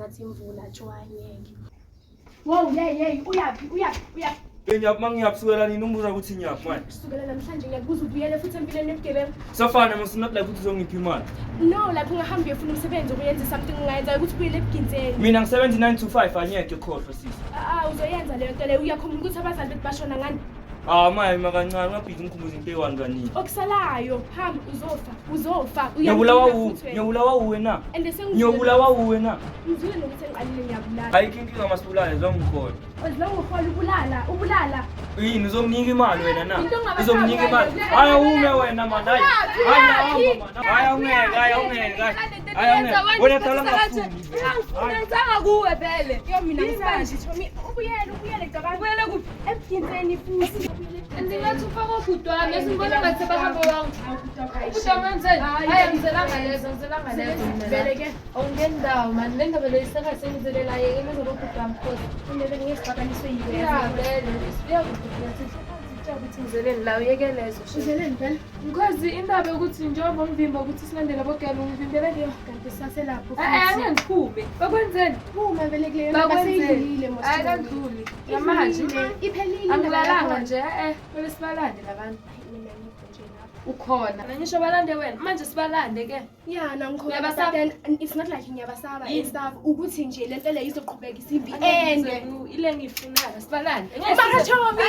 ngathi imvula tshwanyeke. Wow, hey, uyaphi? Ngiyapi mangiyakusukela nini umbuza ukuthi ngiyapi manje? Kusukela namhlanje ngiyakubuza ubuyele futhi empilweni ebugebengu. Safana must not like ukuthi uzongiphi imali. No, lapho ngihamba uyofuna umsebenzi ukuyenza something ungayenza ukuthi ubuyele ebuginzeni. Mina ngi 79 to 5 angeke khohlwa sisi. Uzoyenza leyo nto leyo uyakhombula ukuthi abazali bethu bashona ngani? Maye makancane ngabhizi ngikhumbuza into eyi-1 kanini. Okusalayo, hamba uzofa. Ngiyabulawa uwe na. Ngiyabulawa uwe na. Ngizwile nokuthi engiqalile ngiyabulala. Ayikho inkinga masibulale zongikhola. Uzongihola ubulala. Yini uzomnika imali wena na? Uzomnika imali. Haya ume wena man. Haya ungeke. Wena tala ngafuni. Ngenzanga kuwe vele. Yo mina ngisashi ubuyele cabanga. Ubuyele kuphi? Ebuginzeni futhi. Ndingathi ufaka ukudwana esimbona ngathi bahamba wangu. Udamanzeni. Hayi ngizelanga lezo. Vele ke awungendawo man. Le ndaba leyo sengasengizelela yeke mezoba ukudwa mkhosi. indebe ngiyesixakaniswe yiwe. Ya vele. Siyakuthi ukuthi ngizeleni la uyekelezo. Uzeleni vele? Because indaba yokuthi njengoba ngivimba ukuthi silandele abogela ungivimbele leyo. Kanti saselapho. Angeke ngiphume. Bakwenzeni? Phuma vele kuleyo ndaba seyidlulile mos. Ayikandluli. Yamanje iphelile. Angilalanga nje bese sibalande labantu. Ukhona. Ngisho balande wena. Manje sibalande ke. Yeah, nangikhola. Uyabasaba? Then it's not like ngiyabasaba stuff ukuthi nje lento le izoqhubeka isimbi Ende ile ngifunaka sibalande. Bakachomi.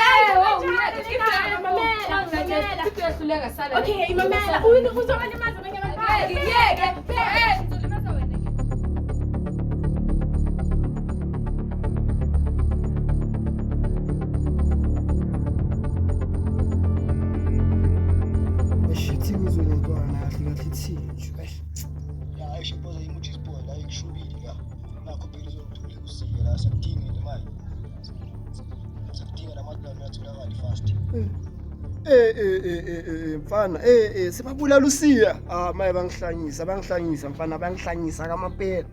Okay, imamela. Uzokalimaza abanye abantu. Ngiyeke. Ngizolimaza wena. Mfana sebabulala usiya maye bangihlanyisa mfana bangihlanyisa kamapela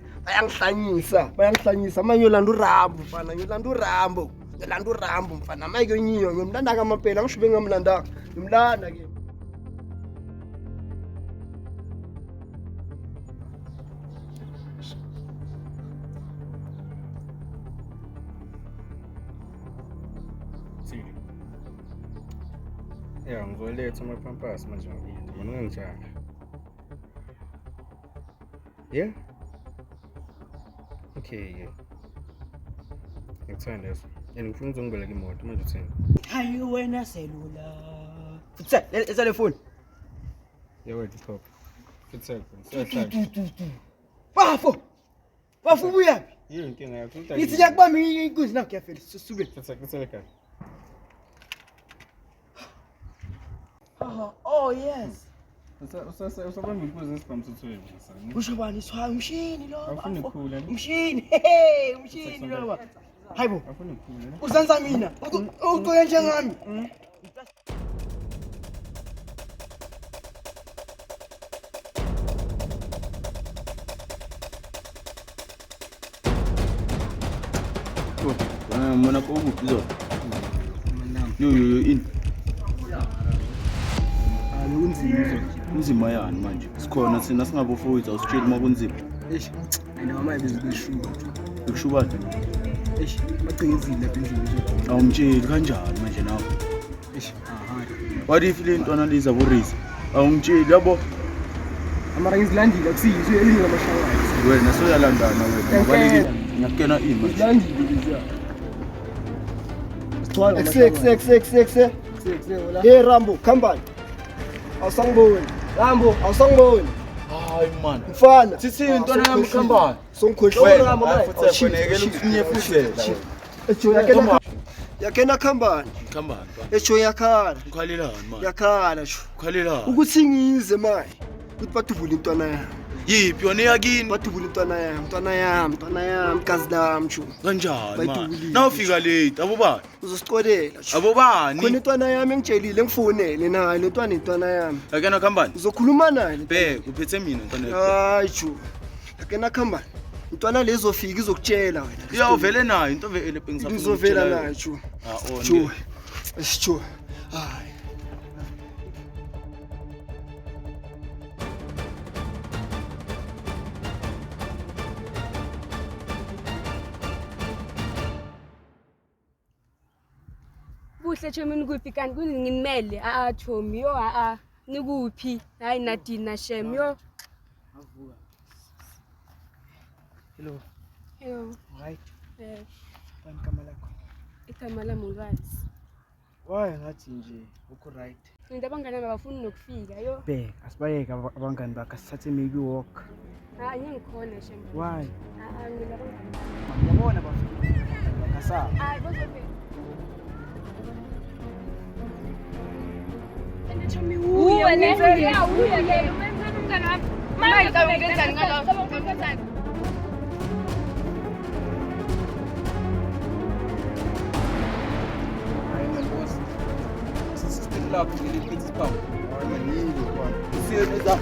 bayangihlanyisa manje yolanda urambo mfana yolanda urambo mfana maye kuyonyiyo ngimlanda kamapela ngisho bengamlandanga ngimlanda ke Ya ngizoletha amapampasi manje ngiyinde mina ngangijala. Yeah? Okay. Ngithanda leso. Ngifuna uzongibeleka imoto manje uthini? hayi wena selula futsa esa le phone Yeah, wait, stop. Good second. Bafo buyaphi Yini inkinga yakho? ngithi yakubamba inkunzi naku kuyafela sube Kutsele. oh yes Usabamba inkunzi esigamsuthweni sasa. usho bani swa umshini lo Awufuni ukukhula ne? umshini lo hayibo Awufuni ukukhula ne? uzanza mina uqoya njengami Mana kau buat tu. Yo in. Kunzima yani manje. Sikhona sina singabofowethu awusitsheli uma kunzima. noma bezishuba Ukushuba nje. bacingezile lapha endlini Awumtsheli kanjani manje nawe? What if le ntwana liza kurisa? Awumtsheli yabo. amara ngizilandile akusiyizwe elinye lamashayana Wena soyalandana wena. Ngobaleke ngiyakena ima. ngizilandile leza Hey Rambo, come back. Awusangiboni. Rambo, awusangiboni. Hayi man. Mfana. Sithi intwana yami khamba. Songikhohlela Rambo manje. Futhi kufanele ukunye futhela. Ejo yakena khambani. Khambani. Ejo yakhala. Ukhalelani man? Yakhala sho. Ukhalelani. Ukuthi ngize manje. Ukuthi badubule intwana yami. Yiphi yona yakini? Badubule intwana yami, gazi lami sho. Kanjani man? Nawufika late abobani? Uzosiqolela sho. Abobani? Khona intwana yami engitshelile ngifonele nayo le ntwana yami. Akena khambani? Uzokhuluma naye. Bheka uphethe mina ntwana. Hayi sho. Yakena khambani. Intwana lezofika izokutshela wena. Iyawuvele nayo into vele bengisafuna. Ngizovela nayo sho. Sho. Sho. Hayi. kuhle Chomi nikuphi kanti kunginimele Chomi yo nikuphi hayi Nadina shem yo Avuka. Hello. Hello Right. Bani igama lakho? Igama lami Ulwazi Why ngathi nje ukho right? Into abangani abafuni nokufika yo Bheka asibayeke abangani bakho sithathe maybe walk. Ngikhona shem Why? ngilabangani Ngiyabona bafika. Ngasa. hayi bozofika Chomi uye le ya uye ke umenza umngani wami manje ngenzani ngalo ngenzani Lapho ngiliphithi phambi. Hayi manilo bwana. Siyeza.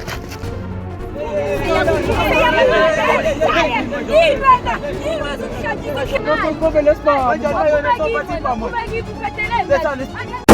Ngoba lesibaba. Manje ayona sobathi phambi. Kuba ngikuphetheleni